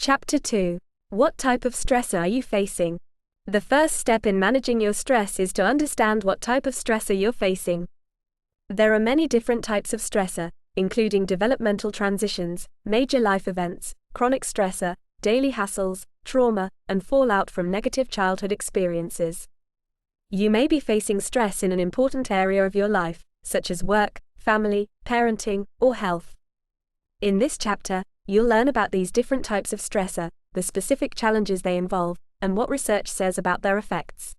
Chapter 2. What type of stressor are you facing? The first step in managing your stress is to understand what type of stressor you're facing. There are many different types of stressor, including developmental transitions, major life events, chronic stressor, daily hassles, trauma, and fallout from negative childhood experiences. You may be facing stress in an important area of your life, such as work, family, parenting, or health. In this chapter, you'll learn about these different types of stressor, the specific challenges they involve, and what research says about their effects.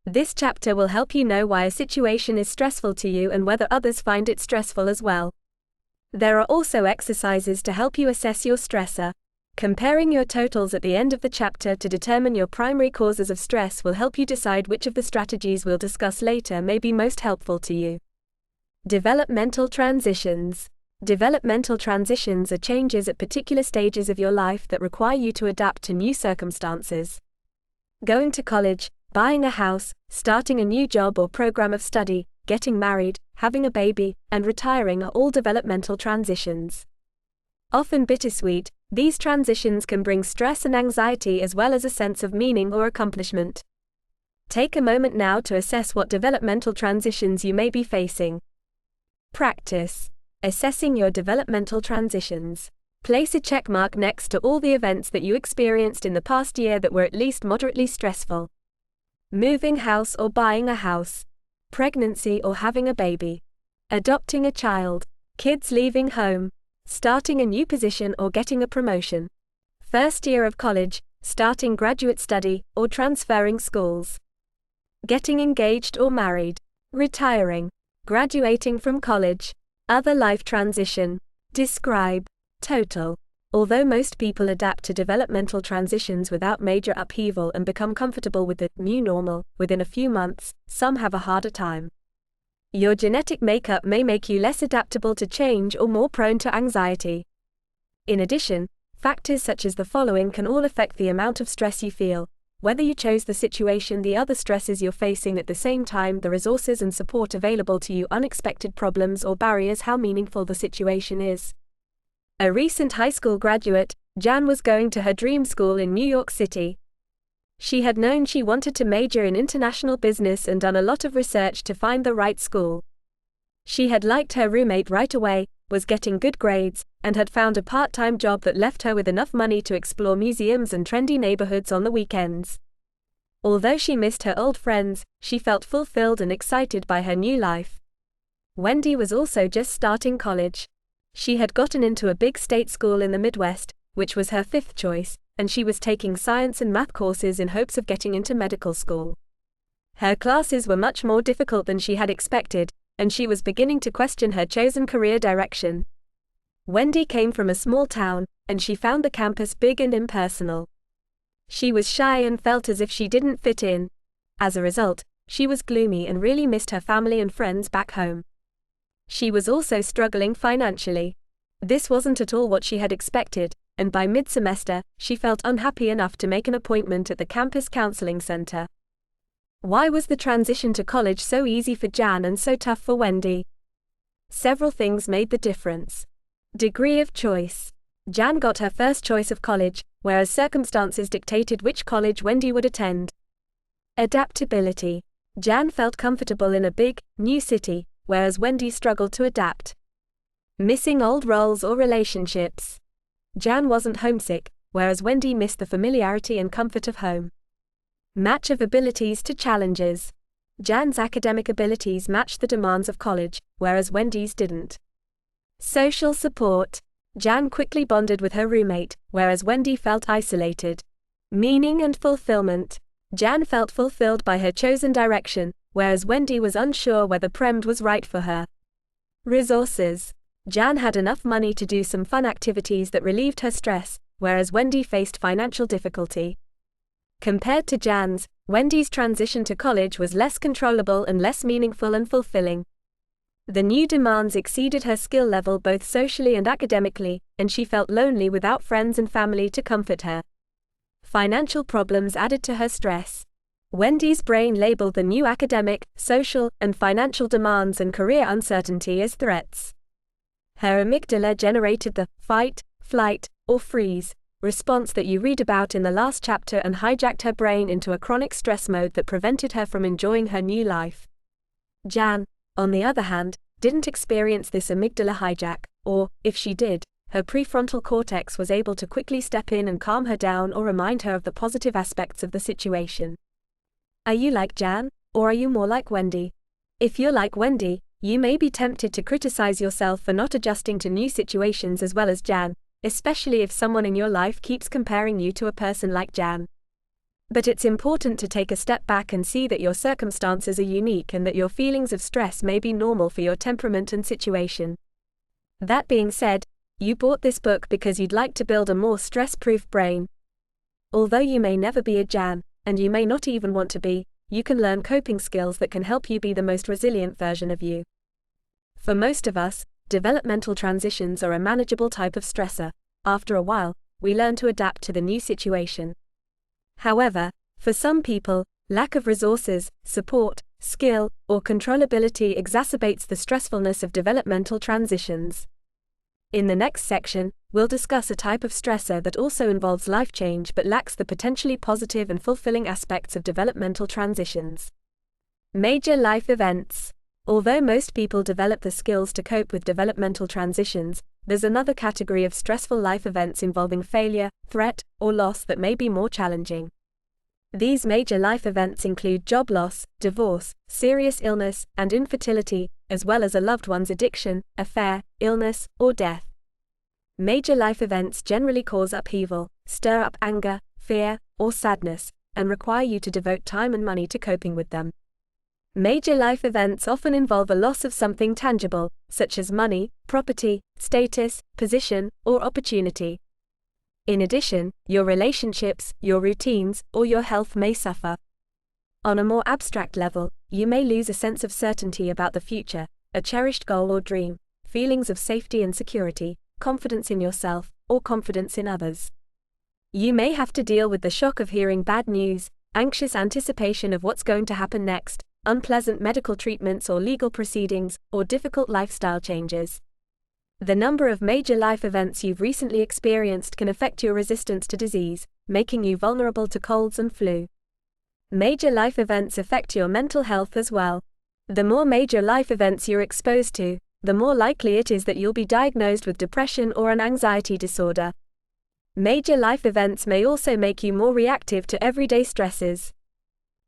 This chapter will help you know why a situation is stressful to you and whether others find it stressful as well. There are also exercises to help you assess your stressor. Comparing your totals at the end of the chapter to determine your primary causes of stress will help you decide which of the strategies we'll discuss later may be most helpful to you. Developmental transitions. Developmental transitions are changes at particular stages of your life that require you to adapt to new circumstances. Going to college, buying a house, starting a new job or program of study, getting married, having a baby, and retiring are all developmental transitions. Often bittersweet, these transitions can bring stress and anxiety as well as a sense of meaning or accomplishment. Take a moment now to assess what developmental transitions you may be facing. Practice. Assessing your developmental transitions. Place a check mark next to all the events that you experienced in the past year that were at least moderately stressful. Moving house or buying a house. Pregnancy or having a baby. Adopting a child. Kids leaving home. Starting a new position or getting a promotion. First year of college, starting graduate study, or transferring schools. Getting engaged or married. Retiring. Graduating from college. Other life transition. Describe. Total. Although most people adapt to developmental transitions without major upheaval and become comfortable with the new normal within a few months, some have a harder time. Your genetic makeup may make you less adaptable to change or more prone to anxiety. In addition, factors such as the following can all affect the amount of stress you feel: whether you chose the situation, the other stresses you're facing at the same time, the resources and support available to you, unexpected problems or barriers, how meaningful the situation is. A recent high school graduate, Jan, was going to her dream school in New York City. She had known she wanted to major in international business and done a lot of research to find the right school. She had liked her roommate right away, was getting good grades, and had found a part-time job that left her with enough money to explore museums and trendy neighborhoods on the weekends. Although she missed her old friends, she felt fulfilled and excited by her new life. Wendy was also just starting college. She had gotten into a big state school in the Midwest, which was her fifth choice, and she was taking science and math courses in hopes of getting into medical school. Her classes were much more difficult than she had expected, and she was beginning to question her chosen career direction. Wendy came from a small town, and she found the campus big and impersonal. She was shy and felt as if she didn't fit in. As a result, she was gloomy and really missed her family and friends back home. She was also struggling financially. This wasn't at all what she had expected, and by mid-semester, she felt unhappy enough to make an appointment at the campus counseling center. Why was the transition to college so easy for Jan and so tough for Wendy? Several things made the difference. Degree of choice. Jan got her first choice of college, whereas circumstances dictated which college Wendy would attend. Adaptability. Jan felt comfortable in a big, new city, whereas Wendy struggled to adapt. Missing old roles or relationships. Jan wasn't homesick, whereas Wendy missed the familiarity and comfort of home. Match of abilities to challenges. Jan's academic abilities matched the demands of college, whereas Wendy's didn't. Social support. Jan quickly bonded with her roommate, whereas Wendy felt isolated. Meaning and fulfillment. Jan felt fulfilled by her chosen direction, whereas Wendy was unsure whether Premd was right for her. Resources. Jan had enough money to do some fun activities that relieved her stress, whereas Wendy faced financial difficulty. Compared to Jan's, Wendy's transition to college was less controllable and less meaningful and fulfilling. The new demands exceeded her skill level both socially and academically, and she felt lonely without friends and family to comfort her. Financial problems added to her stress. Wendy's brain labeled the new academic, social, and financial demands and career uncertainty as threats. Her amygdala generated the fight, flight, or freeze response that you read about in the last chapter and hijacked her brain into a chronic stress mode that prevented her from enjoying her new life. Jan, on the other hand, didn't experience this amygdala hijack, or, if she did, her prefrontal cortex was able to quickly step in and calm her down or remind her of the positive aspects of the situation. Are you like Jan, or are you more like Wendy? If you're like Wendy, you may be tempted to criticize yourself for not adjusting to new situations as well as Jan, especially if someone in your life keeps comparing you to a person like Jan. But it's important to take a step back and see that your circumstances are unique and that your feelings of stress may be normal for your temperament and situation. That being said, you bought this book because you'd like to build a more stress-proof brain. Although you may never be a Jan, and you may not even want to be, you can learn coping skills that can help you be the most resilient version of you. For most of us, developmental transitions are a manageable type of stressor. After a while, we learn to adapt to the new situation. However, for some people, lack of resources, support, skill, or controllability exacerbates the stressfulness of developmental transitions. In the next section, we'll discuss a type of stressor that also involves life change but lacks the potentially positive and fulfilling aspects of developmental transitions. Major life events. Although most people develop the skills to cope with developmental transitions, there's another category of stressful life events involving failure, threat, or loss that may be more challenging. These major life events include job loss, divorce, serious illness, and infertility, as well as a loved one's addiction, affair, illness, or death. Major life events generally cause upheaval, stir up anger, fear, or sadness, and require you to devote time and money to coping with them. Major life events often involve a loss of something tangible, such as money, property, status, position, or opportunity. In addition, your relationships, your routines, or your health may suffer. On a more abstract level, you may lose a sense of certainty about the future, a cherished goal or dream, feelings of safety and security, confidence in yourself, or confidence in others. You may have to deal with the shock of hearing bad news, anxious anticipation of what's going to happen next, unpleasant medical treatments or legal proceedings, or difficult lifestyle changes. The number of major life events you've recently experienced can affect your resistance to disease, making you vulnerable to colds and flu. Major life events affect your mental health as well. The more major life events you're exposed to, the more likely it is that you'll be diagnosed with depression or an anxiety disorder. Major life events may also make you more reactive to everyday stresses.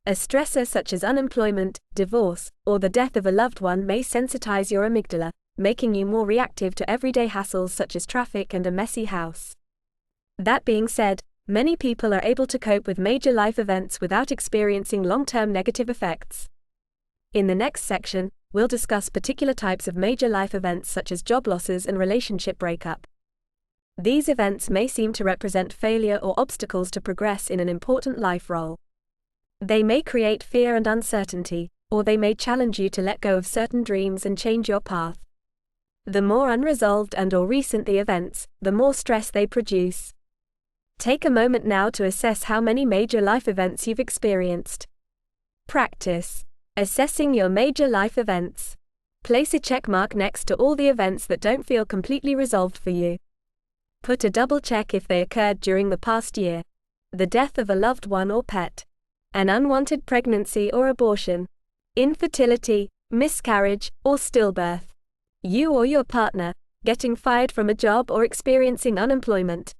A stressor such as unemployment, divorce, or the death of a loved one may sensitize your amygdala, making you more reactive to everyday hassles such as traffic and a messy house. That being said, many people are able to cope with major life events without experiencing long-term negative effects. In the next section, we'll discuss particular types of major life events such as job losses and relationship breakup. These events may seem to represent failure or obstacles to progress in an important life role. They may create fear and uncertainty, or they may challenge you to let go of certain dreams and change your path. The more unresolved and/or recent the events, the more stress they produce. Take a moment now to assess how many major life events you've experienced. Practice assessing your major life events. Place a check mark next to all the events that don't feel completely resolved for you. Put a double check if they occurred during the past year. The death of a loved one or pet. An unwanted pregnancy or abortion. Infertility, miscarriage, or stillbirth. You or your partner, getting fired from a job or experiencing unemployment.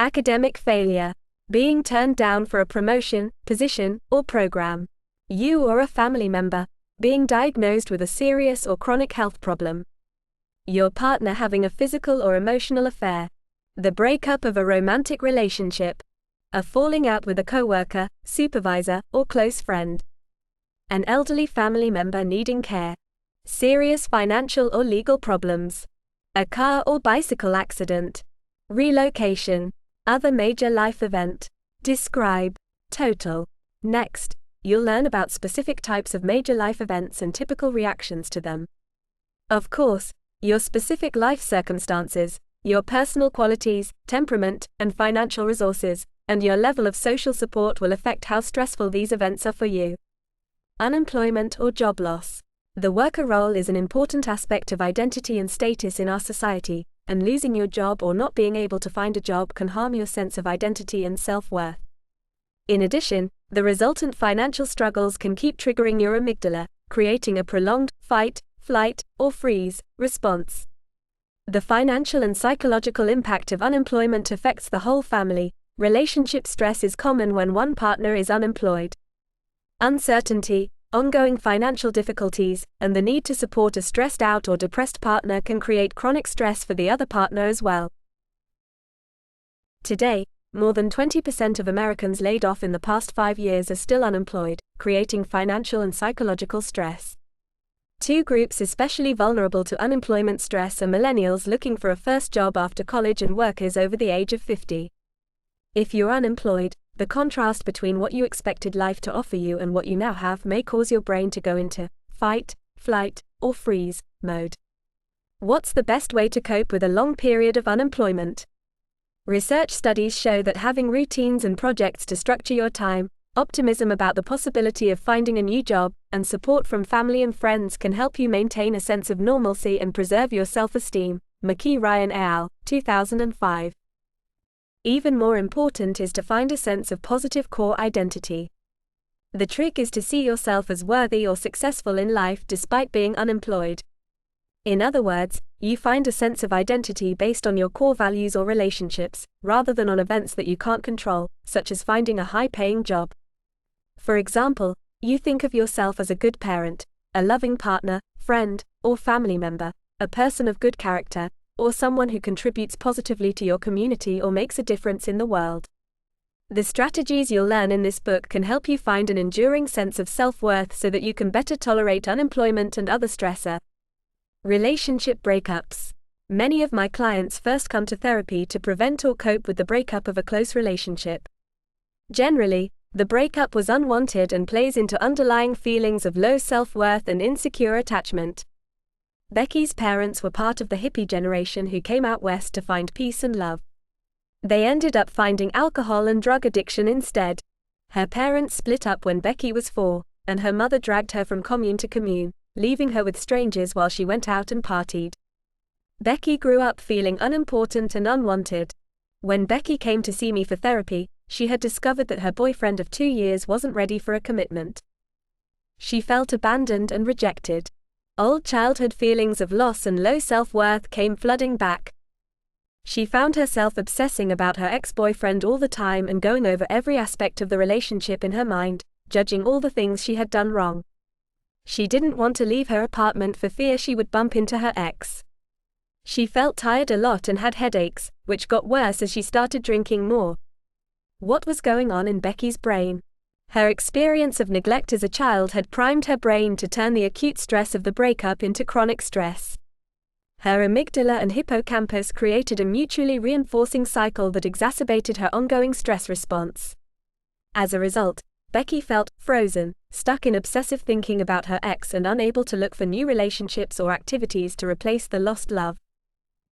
Academic failure, being turned down for a promotion, position, or program. You or a family member, being diagnosed with a serious or chronic health problem. Your partner having a physical or emotional affair. The breakup of a romantic relationship. A falling out with a coworker, supervisor, or close friend. An elderly family member needing care. Serious financial or legal problems. A car or bicycle accident. Relocation. Other major life event. Describe. Total. Next, you'll learn about specific types of major life events and typical reactions to them. Of course, your specific life circumstances, your personal qualities, temperament, and financial resources, and your level of social support will affect how stressful these events are for you. Unemployment or job loss. The worker role is an important aspect of identity and status in our society, and losing your job or not being able to find a job can harm your sense of identity and self-worth. In addition, the resultant financial struggles can keep triggering your amygdala, creating a prolonged fight, flight, or freeze response. The financial and psychological impact of unemployment affects the whole family. Relationship stress is common when one partner is unemployed. Uncertainty, ongoing financial difficulties, and the need to support a stressed out or depressed partner can create chronic stress for the other partner as well. Today, more than 20% of Americans laid off in the past 5 years are still unemployed, creating financial and psychological stress. Two groups especially vulnerable to unemployment stress are millennials looking for a first job after college and workers over the age of 50. If you're unemployed, the contrast between what you expected life to offer you and what you now have may cause your brain to go into fight, flight, or freeze mode. What's the best way to cope with a long period of unemployment? Research studies show that having routines and projects to structure your time, optimism about the possibility of finding a new job, and support from family and friends can help you maintain a sense of normalcy and preserve your self-esteem. McKee Ryan et al., 2005. Even more important is to find a sense of positive core identity. The trick is to see yourself as worthy or successful in life despite being unemployed. In other words, you find a sense of identity based on your core values or relationships, rather than on events that you can't control, such as finding a high-paying job. For example, you think of yourself as a good parent, a loving partner, friend, or family member, a person of good character, or someone who contributes positively to your community or makes a difference in the world. The strategies you'll learn in this book can help you find an enduring sense of self-worth so that you can better tolerate unemployment and other stressor. Relationship breakups. Many of my clients first come to therapy to prevent or cope with the breakup of a close relationship. Generally, the breakup was unwanted and plays into underlying feelings of low self-worth and insecure attachment. Becky's parents were part of the hippie generation who came out west to find peace and love. They ended up finding alcohol and drug addiction instead. Her parents split up when Becky was 4, and her mother dragged her from commune to commune, leaving her with strangers while she went out and partied. Becky grew up feeling unimportant and unwanted. When Becky came to see me for therapy, she had discovered that her boyfriend of 2 years wasn't ready for a commitment. She felt abandoned and rejected. Old childhood feelings of loss and low self-worth came flooding back. She found herself obsessing about her ex-boyfriend all the time and going over every aspect of the relationship in her mind, judging all the things she had done wrong. She didn't want to leave her apartment for fear she would bump into her ex. She felt tired a lot and had headaches, which got worse as she started drinking more. What was going on in Becky's brain? Her experience of neglect as a child had primed her brain to turn the acute stress of the breakup into chronic stress. Her amygdala and hippocampus created a mutually reinforcing cycle that exacerbated her ongoing stress response. As a result, Becky felt frozen, stuck in obsessive thinking about her ex and unable to look for new relationships or activities to replace the lost love.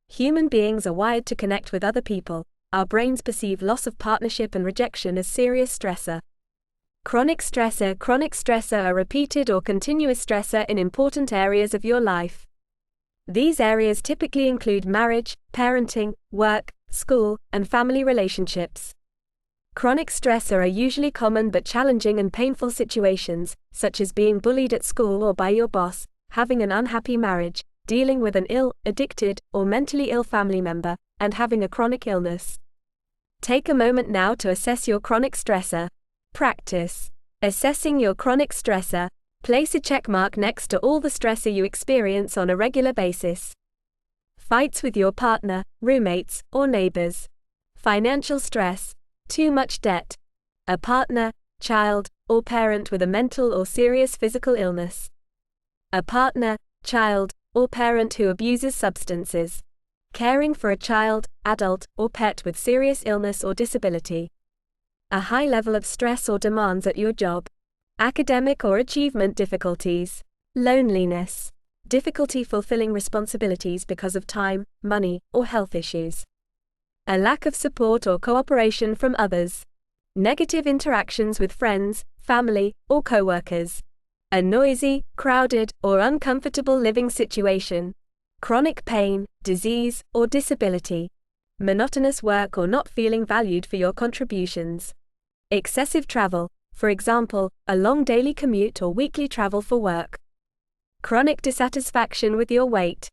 Human beings are wired to connect with other people. Our brains perceive loss of partnership and rejection as serious stressor. Chronic stressor are repeated or continuous stressor in important areas of your life. These areas typically include marriage, parenting, work, school, and family relationships. Chronic stressor are usually common but challenging and painful situations, such as being bullied at school or by your boss, having an unhappy marriage, dealing with an ill, addicted, or mentally ill family member, and having a chronic illness. Take a moment now to assess your chronic stressor. Practice assessing your chronic stressor. Place a checkmark next to all the stressor you experience on a regular basis. Fights with your partner, roommates, or neighbors. Financial stress. Too much debt. A partner, child, or parent with a mental or serious physical illness. A partner, child, or parent who abuses substances. Caring for a child, adult, or pet with serious illness or disability. A high level of stress or demands at your job. Academic or achievement difficulties. Loneliness. Difficulty fulfilling responsibilities because of time, money, or health issues. A lack of support or cooperation from others. Negative interactions with friends, family, or co-workers. A noisy, crowded, or uncomfortable living situation. Chronic pain, disease, or disability. Monotonous work or not feeling valued for your contributions. Excessive travel, for example, a long daily commute or weekly travel for work. Chronic dissatisfaction with your weight.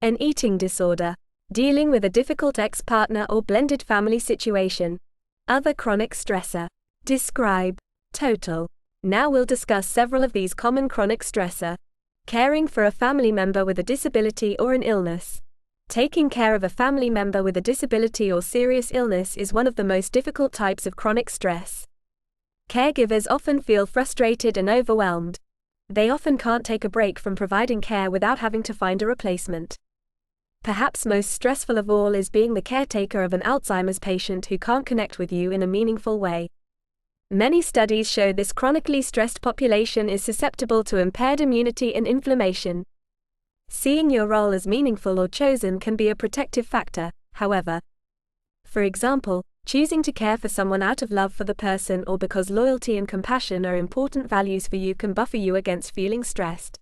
An eating disorder. Dealing with a difficult ex-partner or blended family situation. Other chronic stressor. Describe. Total. Now we'll discuss several of these common chronic stressor. Caring for a family member with a disability or an illness. Taking care of a family member with a disability or serious illness is one of the most difficult types of chronic stress. Caregivers often feel frustrated and overwhelmed. They often can't take a break from providing care without having to find a replacement. Perhaps most stressful of all is being the caretaker of an Alzheimer's patient who can't connect with you in a meaningful way. Many studies show this chronically stressed population is susceptible to impaired immunity and inflammation. Seeing your role as meaningful or chosen can be a protective factor, however. For example, choosing to care for someone out of love for the person or because loyalty and compassion are important values for you can buffer you against feeling stressed.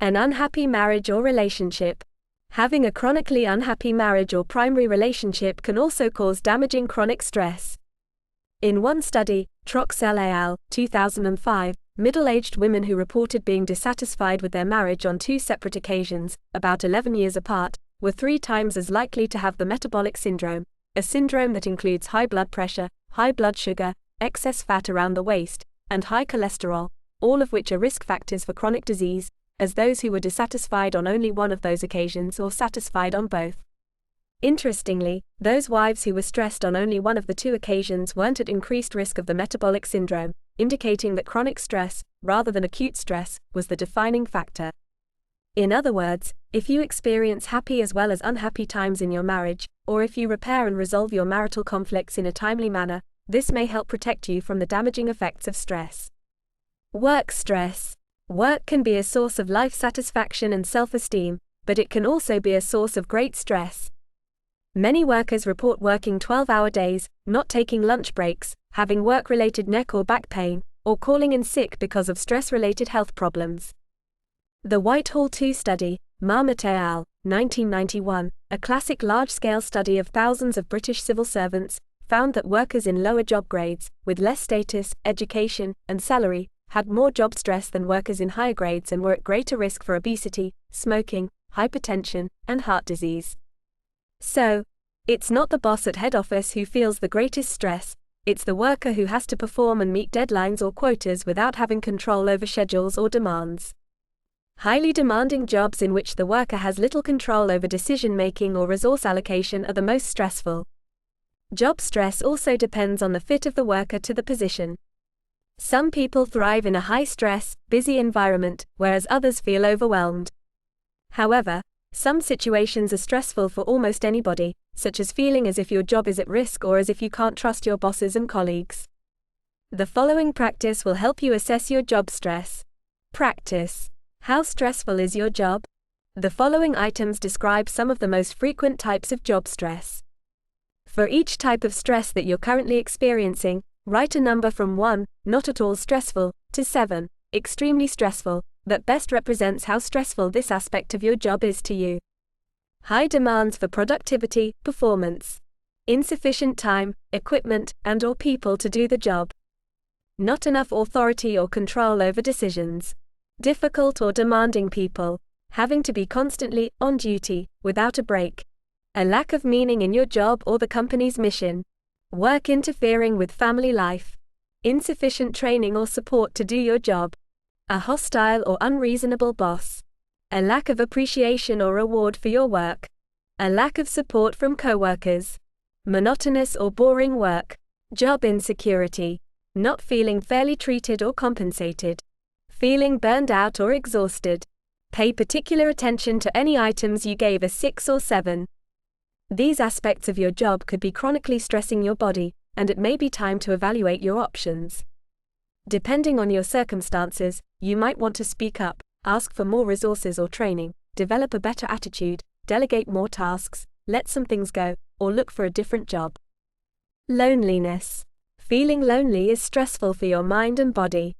An unhappy marriage or relationship. Having a chronically unhappy marriage or primary relationship can also cause damaging chronic stress. In one study, Troxell et al., 2005, middle-aged women who reported being dissatisfied with their marriage on 2 separate occasions, about 11 years apart, were 3 times as likely to have the metabolic syndrome, a syndrome that includes high blood pressure, high blood sugar, excess fat around the waist, and high cholesterol, all of which are risk factors for chronic disease, as those who were dissatisfied on only one of those occasions or satisfied on both. Interestingly, those wives who were stressed on only one of the 2 occasions weren't at increased risk of the metabolic syndrome, indicating that chronic stress, rather than acute stress, was the defining factor. In other words, if you experience happy as well as unhappy times in your marriage, or if you repair and resolve your marital conflicts in a timely manner, this may help protect you from the damaging effects of stress. Work stress. Work can be a source of life satisfaction and self-esteem, but it can also be a source of great stress. Many workers report working 12-hour days, not taking lunch breaks, having work-related neck or back pain, or calling in sick because of stress-related health problems. The Whitehall 2 study, Marmot et al., 1991, a classic large-scale study of thousands of British civil servants, found that workers in lower job grades, with less status, education, and salary, had more job stress than workers in higher grades and were at greater risk for obesity, smoking, hypertension, and heart disease. So, it's not the boss at head office who feels the greatest stress, it's the worker who has to perform and meet deadlines or quotas without having control over schedules or demands. Highly demanding jobs in which the worker has little control over decision-making or resource allocation are the most stressful. Job stress also depends on the fit of the worker to the position. Some people thrive in a high-stress, busy environment, whereas others feel overwhelmed. However, some situations are stressful for almost anybody, such as feeling as if your job is at risk or as if you can't trust your bosses and colleagues. The following practice will help you assess your job stress. Practice. How stressful is your job? The following items describe some of the most frequent types of job stress. For each type of stress that you're currently experiencing, write a number from 1, not at all stressful, to 7, extremely stressful, that best represents how stressful this aspect of your job is to you. High demands for productivity, performance. Insufficient time, equipment, and/or people to do the job. Not enough authority or control over decisions. Difficult or demanding people. Having to be constantly on duty, without a break. A lack of meaning in your job or the company's mission. Work interfering with family life. Insufficient training or support to do your job. A hostile or unreasonable boss. A lack of appreciation or reward for your work. A lack of support from coworkers. Monotonous or boring work. Job insecurity. Not feeling fairly treated or compensated. Feeling burned out or exhausted. Pay particular attention to any items you gave a 6 or 7. These aspects of your job could be chronically stressing your body, and it may be time to evaluate your options. Depending on your circumstances, you might want to speak up, ask for more resources or training, develop a better attitude, delegate more tasks, let some things go, or look for a different job. Loneliness. Feeling lonely is stressful for your mind and body.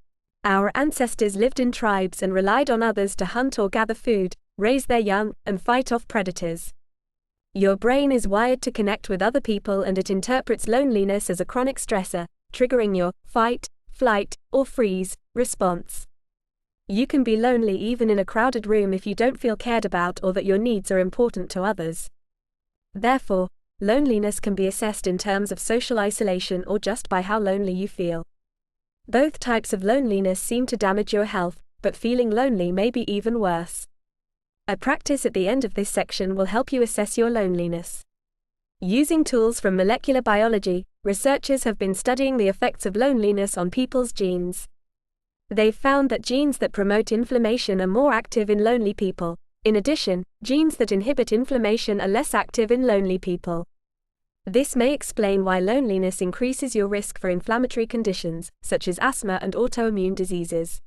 Our ancestors lived in tribes and relied on others to hunt or gather food, raise their young, and fight off predators. Your brain is wired to connect with other people, and it interprets loneliness as a chronic stressor, triggering your fight, flight, or freeze response. You can be lonely even in a crowded room if you don't feel cared about or that your needs are important to others. Therefore, loneliness can be assessed in terms of social isolation or just by how lonely you feel. Both types of loneliness seem to damage your health, but feeling lonely may be even worse. A practice at the end of this section will help you assess your loneliness. Using tools from molecular biology, researchers have been studying the effects of loneliness on people's genes. They've found that genes that promote inflammation are more active in lonely people. In addition, genes that inhibit inflammation are less active in lonely people. This may explain why loneliness increases your risk for inflammatory conditions, such as asthma and autoimmune diseases.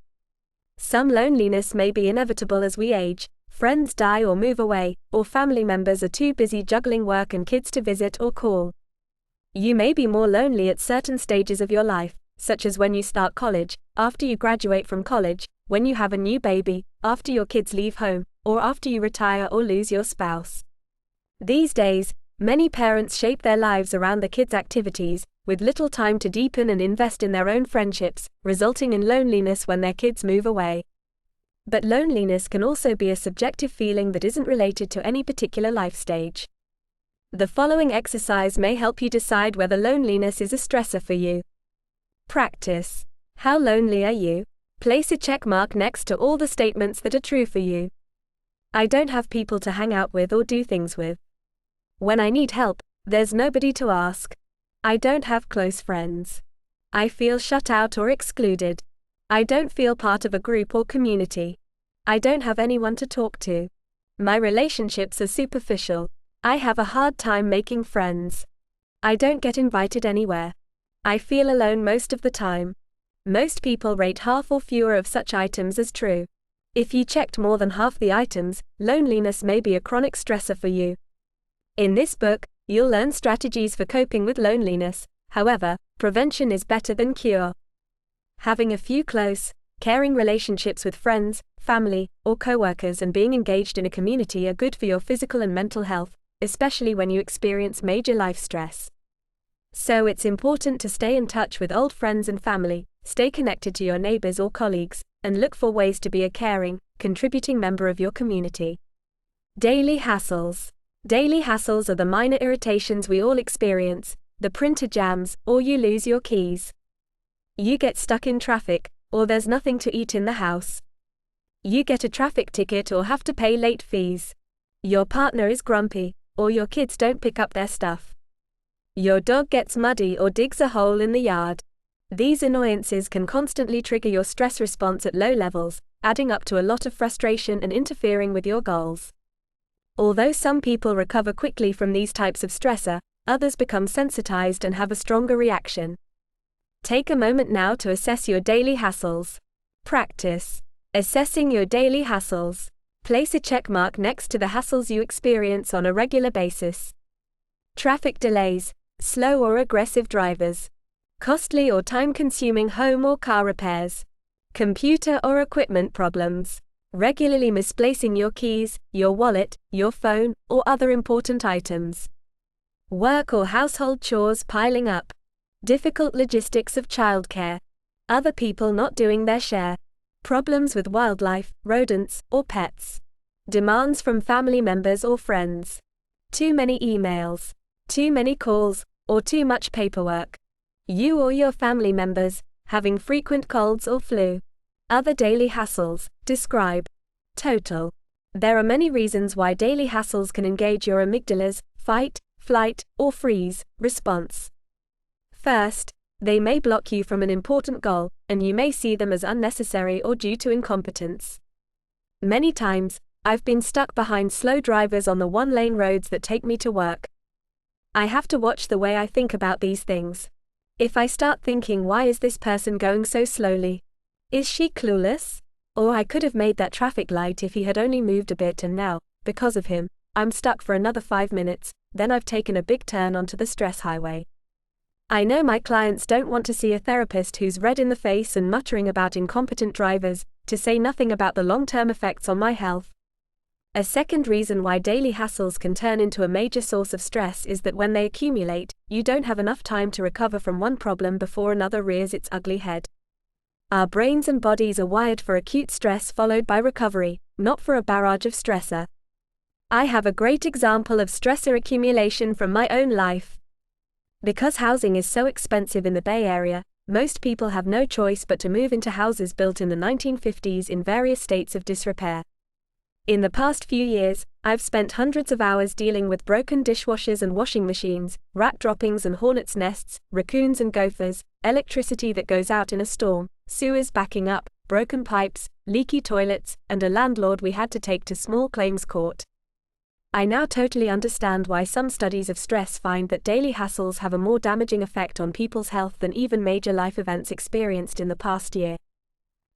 Some loneliness may be inevitable as we age. Friends die or move away, or family members are too busy juggling work and kids to visit or call. You may be more lonely at certain stages of your life, such as when you start college, after you graduate from college, when you have a new baby, after your kids leave home, or after you retire or lose your spouse. These days, many parents shape their lives around the kids' activities, with little time to deepen and invest in their own friendships, resulting in loneliness when their kids move away. But loneliness can also be a subjective feeling that isn't related to any particular life stage. The following exercise may help you decide whether loneliness is a stressor for you. Practice. How lonely are you? Place a check mark next to all the statements that are true for you. I don't have people to hang out with or do things with. When I need help, there's nobody to ask. I don't have close friends. I feel shut out or excluded. I don't feel part of a group or community. I don't have anyone to talk to. My relationships are superficial. I have a hard time making friends. I don't get invited anywhere. I feel alone most of the time. Most people rate half or fewer of such items as true. If you checked more than half the items, loneliness may be a chronic stressor for you. In this book, you'll learn strategies for coping with loneliness. However, prevention is better than cure. Having a few close, caring relationships with friends, family, or coworkers and being engaged in a community are good for your physical and mental health, especially when you experience major life stress. So it's important to stay in touch with old friends and family, stay connected to your neighbors or colleagues, and look for ways to be a caring, contributing member of your community. Daily hassles. Daily hassles are the minor irritations we all experience. The printer jams, or you lose your keys. You get stuck in traffic, or there's nothing to eat in the house. You get a traffic ticket or have to pay late fees. Your partner is grumpy, or your kids don't pick up their stuff. Your dog gets muddy or digs a hole in the yard. These annoyances can constantly trigger your stress response at low levels, adding up to a lot of frustration and interfering with your goals. Although some people recover quickly from these types of stressor, others become sensitized and have a stronger reaction. Take a moment now to assess your daily hassles. Practice. Assessing your daily hassles. Place a check mark next to the hassles you experience on a regular basis. Traffic delays, slow or aggressive drivers, costly or time-consuming home or car repairs, computer or equipment problems, regularly misplacing your keys, your wallet, your phone, or other important items, work or household chores piling up, difficult logistics of childcare, other people not doing their share, problems with wildlife, rodents, or pets, demands from family members or friends, too many emails, too many calls, or too much paperwork. You or your family members, having frequent colds or flu. Other daily hassles. Describe. Total. There are many reasons why daily hassles can engage your amygdala's fight, flight, or freeze response. First, they may block you from an important goal, and you may see them as unnecessary or due to incompetence. Many times, I've been stuck behind slow drivers on the one-lane roads that take me to work. I have to watch the way I think about these things. If I start thinking, why is this person going so slowly? Is she clueless? Or I could have made that traffic light if he had only moved a bit, and now, because of him, I'm stuck for another 5 minutes, then I've taken a big turn onto the stress highway. I know my clients don't want to see a therapist who's red in the face and muttering about incompetent drivers, to say nothing about the long-term effects on my health. A second reason why daily hassles can turn into a major source of stress is that when they accumulate, you don't have enough time to recover from one problem before another rears its ugly head. Our brains and bodies are wired for acute stress followed by recovery, not for a barrage of stressor. I have a great example of stressor accumulation from my own life. Because housing is so expensive in the Bay Area, most people have no choice but to move into houses built in the 1950s in various states of disrepair. In the past few years, I've spent hundreds of hours dealing with broken dishwashers and washing machines, rat droppings and hornets' nests, raccoons and gophers, electricity that goes out in a storm, sewers backing up, broken pipes, leaky toilets, and a landlord we had to take to small claims court. I now totally understand why some studies of stress find that daily hassles have a more damaging effect on people's health than even major life events experienced in the past year.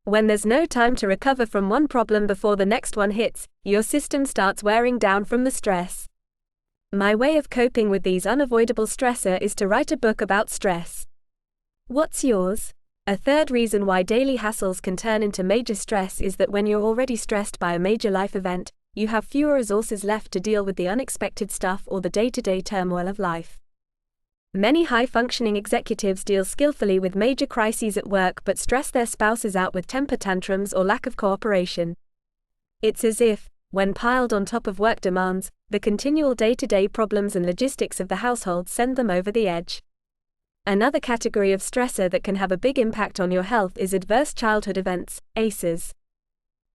When there's no time to recover from one problem before the next one hits, your system starts wearing down from the stress. My way of coping with these unavoidable stressors is to write a book about stress. What's yours? A third reason why daily hassles can turn into major stress is that when you're already stressed by a major life event, you have fewer resources left to deal with the unexpected stuff or the day-to-day turmoil of life. Many high-functioning executives deal skillfully with major crises at work but stress their spouses out with temper tantrums or lack of cooperation. It's as if, when piled on top of work demands, the continual day-to-day problems and logistics of the household send them over the edge. Another category of stressor that can have a big impact on your health is adverse childhood events, ACEs.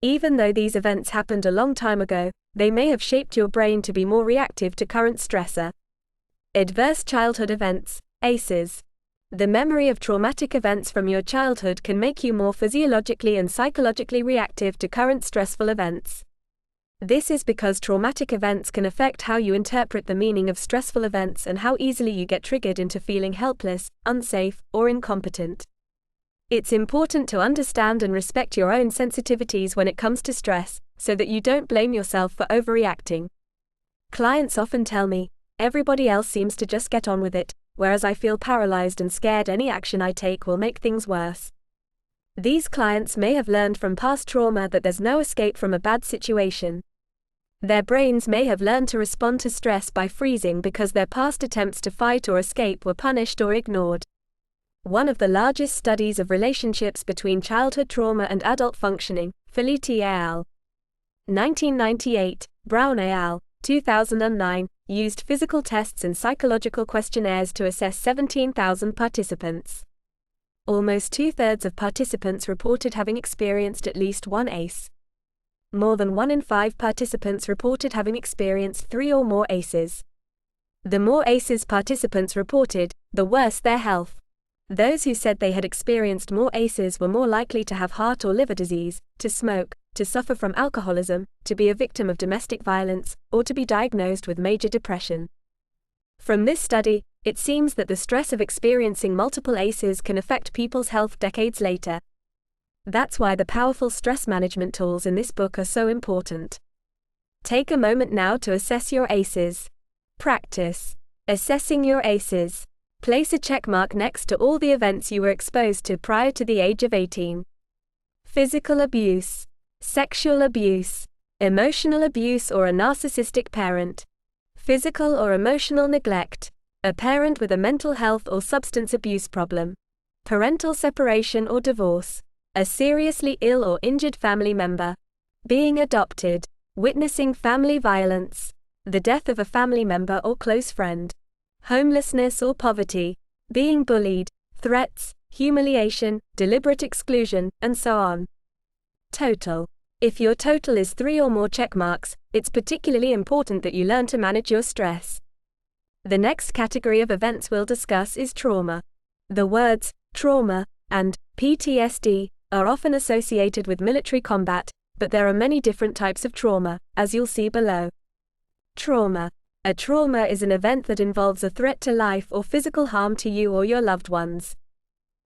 Even though these events happened a long time ago, they may have shaped your brain to be more reactive to current stressor. Adverse childhood events, ACEs. The memory of traumatic events from your childhood can make you more physiologically and psychologically reactive to current stressful events. This is because traumatic events can affect how you interpret the meaning of stressful events and how easily you get triggered into feeling helpless, unsafe, or incompetent. It's important to understand and respect your own sensitivities when it comes to stress, so that you don't blame yourself for overreacting. Clients often tell me, everybody else seems to just get on with it, whereas I feel paralyzed and scared any action I take will make things worse. These clients may have learned from past trauma that there's no escape from a bad situation. Their brains may have learned to respond to stress by freezing because their past attempts to fight or escape were punished or ignored. One of the largest studies of relationships between childhood trauma and adult functioning, Felitti et al. 1998, Brown et al. 2009, used physical tests and psychological questionnaires to assess 17,000 participants. Almost two-thirds of participants reported having experienced at least one ACE. More than 1 in 5 participants reported having experienced 3 or more ACEs. The more ACEs participants reported, the worse their health. Those who said they had experienced more ACEs were more likely to have heart or liver disease, to smoke, to suffer from alcoholism, to be a victim of domestic violence, or to be diagnosed with major depression. From this study, it seems that the stress of experiencing multiple ACEs can affect people's health decades later. That's why the powerful stress management tools in this book are so important. Take a moment now to assess your ACEs. Practice assessing your ACEs. Place a check mark next to all the events you were exposed to prior to the age of 18. Physical abuse, sexual abuse, emotional abuse or a narcissistic parent, physical or emotional neglect, a parent with a mental health or substance abuse problem, parental separation or divorce, a seriously ill or injured family member, being adopted, witnessing family violence, the death of a family member or close friend, homelessness or poverty, being bullied, threats, humiliation, deliberate exclusion, and so on. Total. If your total is 3 or more check marks, it's particularly important that you learn to manage your stress. The next category of events we'll discuss is trauma. The words trauma and PTSD are often associated with military combat, but there are many different types of trauma, as you'll see below. Trauma. A trauma is an event that involves a threat to life or physical harm to you or your loved ones.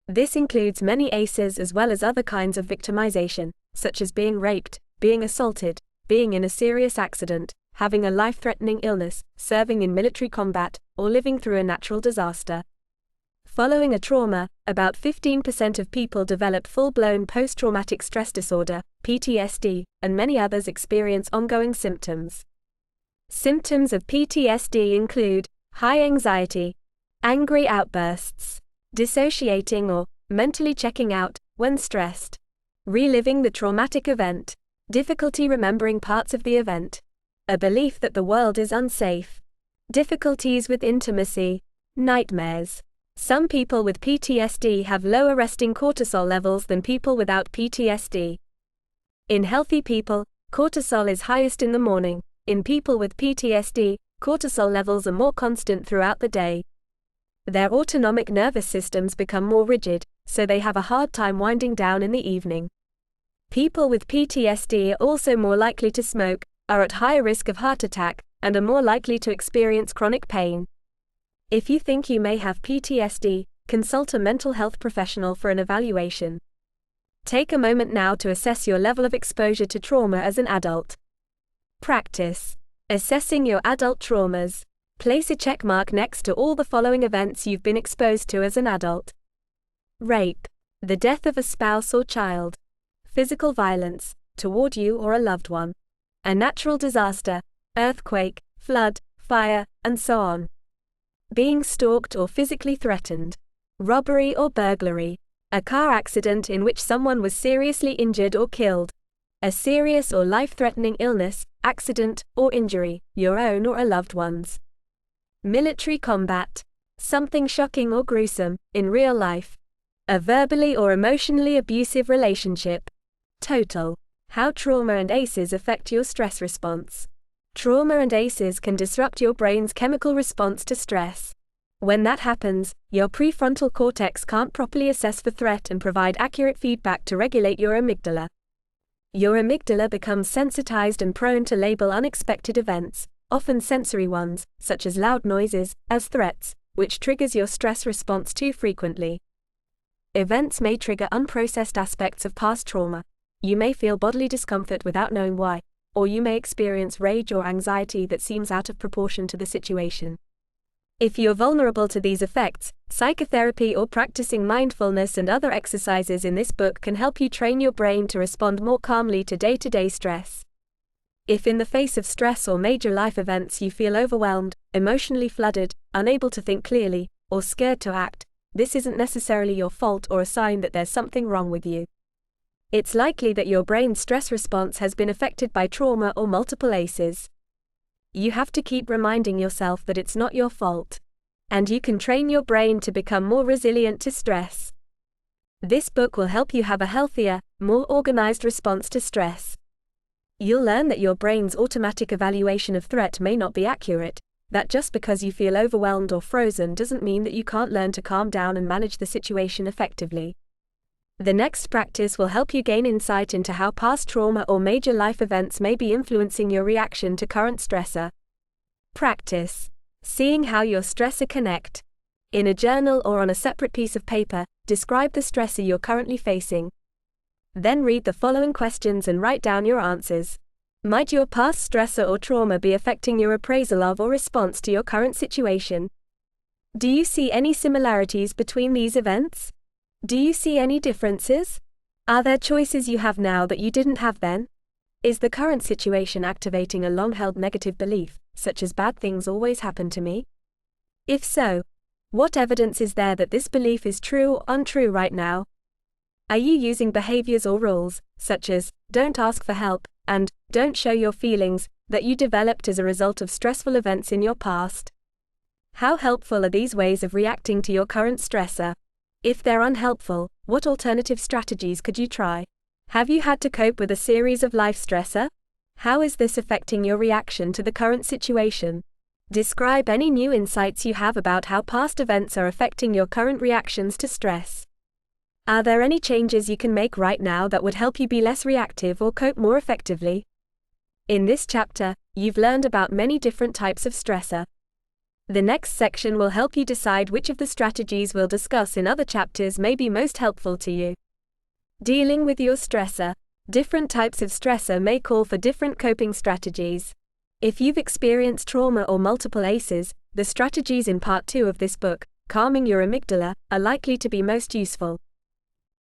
This includes many ACEs as well as other kinds of victimization, such as being raped, being assaulted, being in a serious accident, having a life-threatening illness, serving in military combat, or living through a natural disaster. Following a trauma, about 15% of people develop full-blown post-traumatic stress disorder, PTSD, and many others experience ongoing symptoms. Symptoms of PTSD include high anxiety, angry outbursts, dissociating or mentally checking out when stressed, reliving the traumatic event, difficulty remembering parts of the event, a belief that the world is unsafe, difficulties with intimacy, nightmares. Some people with PTSD have lower resting cortisol levels than people without PTSD. In healthy people, cortisol is highest in the morning. In people with PTSD, cortisol levels are more constant throughout the day. Their autonomic nervous systems become more rigid, so they have a hard time winding down in the evening. People with PTSD are also more likely to smoke, are at higher risk of heart attack, and are more likely to experience chronic pain. If you think you may have PTSD, consult a mental health professional for an evaluation. Take a moment now to assess your level of exposure to trauma as an adult. Practice assessing your adult traumas. Place a check mark next to all the following events you've been exposed to as an adult: rape, the death of a spouse or child, physical violence toward you or a loved one, a natural disaster, earthquake, flood, fire, and so on. Being stalked or physically threatened, robbery or burglary, a car accident in which someone was seriously injured or killed, a serious or life-threatening illness, accident, or injury, your own or a loved one's. Military combat, something shocking or gruesome, in real life, a verbally or emotionally abusive relationship. Total, how trauma and ACEs affect your stress response. Trauma and ACEs can disrupt your brain's chemical response to stress. When that happens, your prefrontal cortex can't properly assess for threat and provide accurate feedback to regulate your amygdala. Your amygdala becomes sensitized and prone to label unexpected events, often sensory ones, such as loud noises, as threats, which triggers your stress response too frequently. Events may trigger unprocessed aspects of past trauma. You may feel bodily discomfort without knowing why, or you may experience rage or anxiety that seems out of proportion to the situation. If you're vulnerable to these effects, psychotherapy or practicing mindfulness and other exercises in this book can help you train your brain to respond more calmly to day-to-day stress. If in the face of stress or major life events you feel overwhelmed, emotionally flooded, unable to think clearly, or scared to act, this isn't necessarily your fault or a sign that there's something wrong with you. It's likely that your brain's stress response has been affected by trauma or multiple ACEs. You have to keep reminding yourself that it's not your fault. And you can train your brain to become more resilient to stress. This book will help you have a healthier, more organized response to stress. You'll learn that your brain's automatic evaluation of threat may not be accurate, that just because you feel overwhelmed or frozen doesn't mean that you can't learn to calm down and manage the situation effectively. The next practice will help you gain insight into how past trauma or major life events may be influencing your reaction to current stressor. Practice seeing how your stressor connect. In a journal or on a separate piece of paper, describe the stressor you're currently facing. Then read the following questions and write down your answers. Might your past stressor or trauma be affecting your appraisal of or response to your current situation? Do you see any similarities between these events? Do you see any differences? Are there choices you have now that you didn't have then? Is the current situation activating a long-held negative belief, such as bad things always happen to me? If so, what evidence is there that this belief is true or untrue right now? Are you using behaviors or rules, such as, don't ask for help, and, don't show your feelings, that you developed as a result of stressful events in your past? How helpful are these ways of reacting to your current stressor? If they're unhelpful, what alternative strategies could you try? Have you had to cope with a series of life stressor? How is this affecting your reaction to the current situation? Describe any new insights you have about how past events are affecting your current reactions to stress. Are there any changes you can make right now that would help you be less reactive or cope more effectively? In this chapter, you've learned about many different types of stressor. The next section will help you decide which of the strategies we'll discuss in other chapters may be most helpful to you. Dealing with your stressor. Different types of stressor may call for different coping strategies. If you've experienced trauma or multiple ACEs, the strategies in Part 2 of this book, calming your amygdala, are likely to be most useful.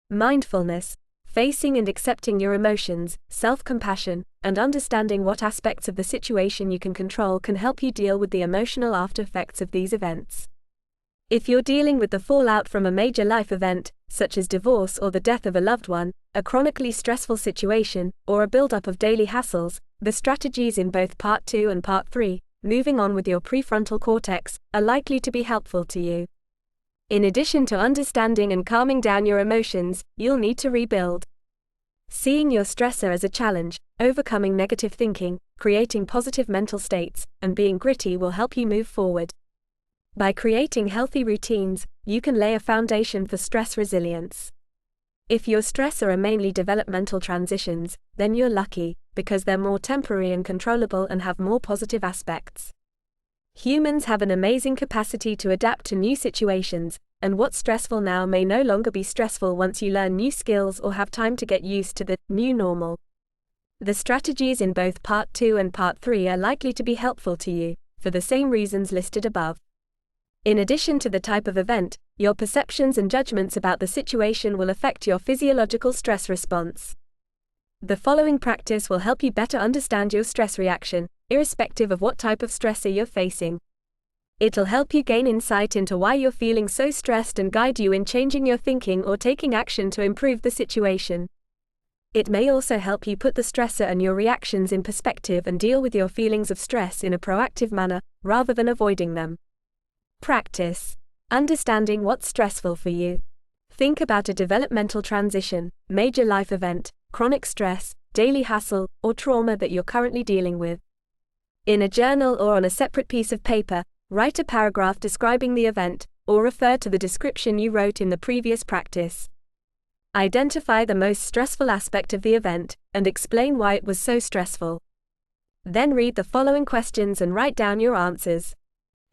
Mindfulness, facing and accepting your emotions, self-compassion, and understanding what aspects of the situation you can control can help you deal with the emotional after-effects of these events. If you're dealing with the fallout from a major life event, such as divorce or the death of a loved one, a chronically stressful situation, or a buildup of daily hassles, the strategies in both Part 2 and Part 3, moving on with your prefrontal cortex, are likely to be helpful to you. In addition to understanding and calming down your emotions, you'll need to rebuild. Seeing your stressor as a challenge, overcoming negative thinking, creating positive mental states, and being gritty will help you move forward. By creating healthy routines, you can lay a foundation for stress resilience. If your stressor are mainly developmental transitions, then you're lucky, because they're more temporary and controllable and have more positive aspects. Humans have an amazing capacity to adapt to new situations, and what's stressful now may no longer be stressful once you learn new skills or have time to get used to the new normal. The strategies in both Part 2 and Part 3 are likely to be helpful to you, for the same reasons listed above. In addition to the type of event, your perceptions and judgments about the situation will affect your physiological stress response. The following practice will help you better understand your stress reaction, irrespective of what type of stressor you're facing. It'll help you gain insight into why you're feeling so stressed and guide you in changing your thinking or taking action to improve the situation. It may also help you put the stressor and your reactions in perspective and deal with your feelings of stress in a proactive manner, rather than avoiding them. Practice. Understanding what's stressful for you. Think about a developmental transition, major life event, chronic stress, daily hassle, or trauma that you're currently dealing with. In a journal or on a separate piece of paper, write a paragraph describing the event, or refer to the description you wrote in the previous practice. Identify the most stressful aspect of the event, and explain why it was so stressful. Then read the following questions and write down your answers.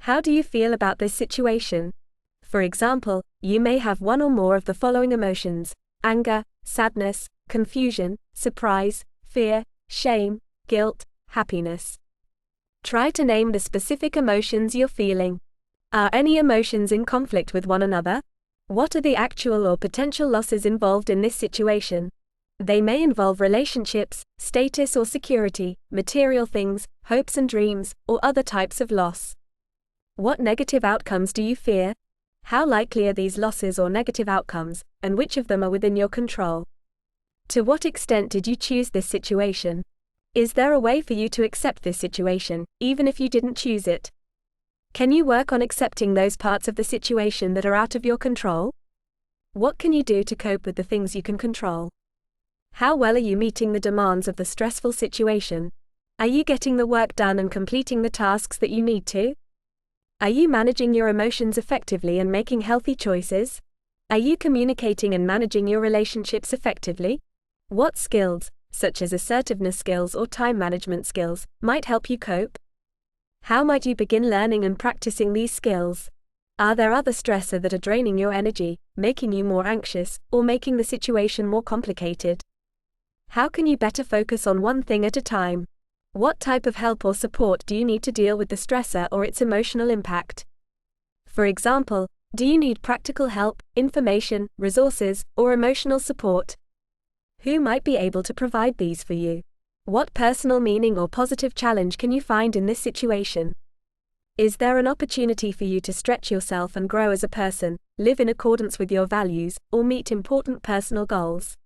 How do you feel about this situation? For example, you may have one or more of the following emotions: anger, sadness, confusion, surprise, fear, shame, guilt, happiness. Try to name the specific emotions you're feeling. Are any emotions in conflict with one another? What are the actual or potential losses involved in this situation? They may involve relationships, status or security, material things, hopes and dreams, or other types of loss. What negative outcomes do you fear? How likely are these losses or negative outcomes, and which of them are within your control? To what extent did you choose this situation? Is there a way for you to accept this situation, even if you didn't choose it? Can you work on accepting those parts of the situation that are out of your control? What can you do to cope with the things you can control? How well are you meeting the demands of the stressful situation? Are you getting the work done and completing the tasks that you need to? Are you managing your emotions effectively and making healthy choices? Are you communicating and managing your relationships effectively? What skills, such as assertiveness skills or time management skills, might help you cope? How might you begin learning and practicing these skills? Are there other stressors that are draining your energy, making you more anxious, or making the situation more complicated? How can you better focus on one thing at a time? What type of help or support do you need to deal with the stressor or its emotional impact? For example, do you need practical help, information, resources, or emotional support? Who might be able to provide these for you? What personal meaning or positive challenge can you find in this situation? Is there an opportunity for you to stretch yourself and grow as a person, live in accordance with your values, or meet important personal goals?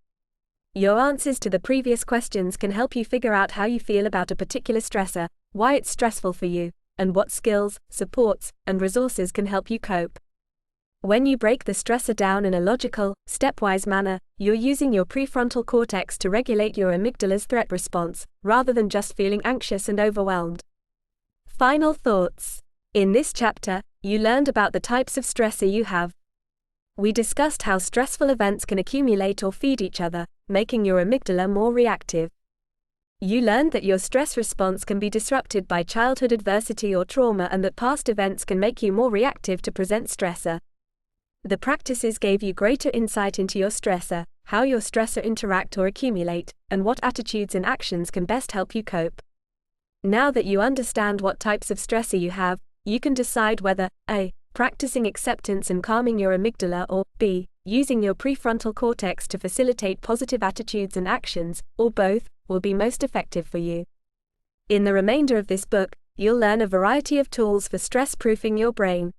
Your answers to the previous questions can help you figure out how you feel about a particular stressor, why it's stressful for you, and what skills, supports, and resources can help you cope. When you break the stressor down in a logical, stepwise manner, you're using your prefrontal cortex to regulate your amygdala's threat response, rather than just feeling anxious and overwhelmed. Final thoughts. In this chapter, you learned about the types of stressor you have. We discussed how stressful events can accumulate or feed each other, making your amygdala more reactive. You learned that your stress response can be disrupted by childhood adversity or trauma and that past events can make you more reactive to present stressor. The practices gave you greater insight into your stressor, how your stressor interact or accumulate, and what attitudes and actions can best help you cope. Now that you understand what types of stressor you have, you can decide whether A. practicing acceptance and calming your amygdala, or B, using your prefrontal cortex to facilitate positive attitudes and actions, or both, will be most effective for you. In the remainder of this book, you'll learn a variety of tools for stress-proofing your brain.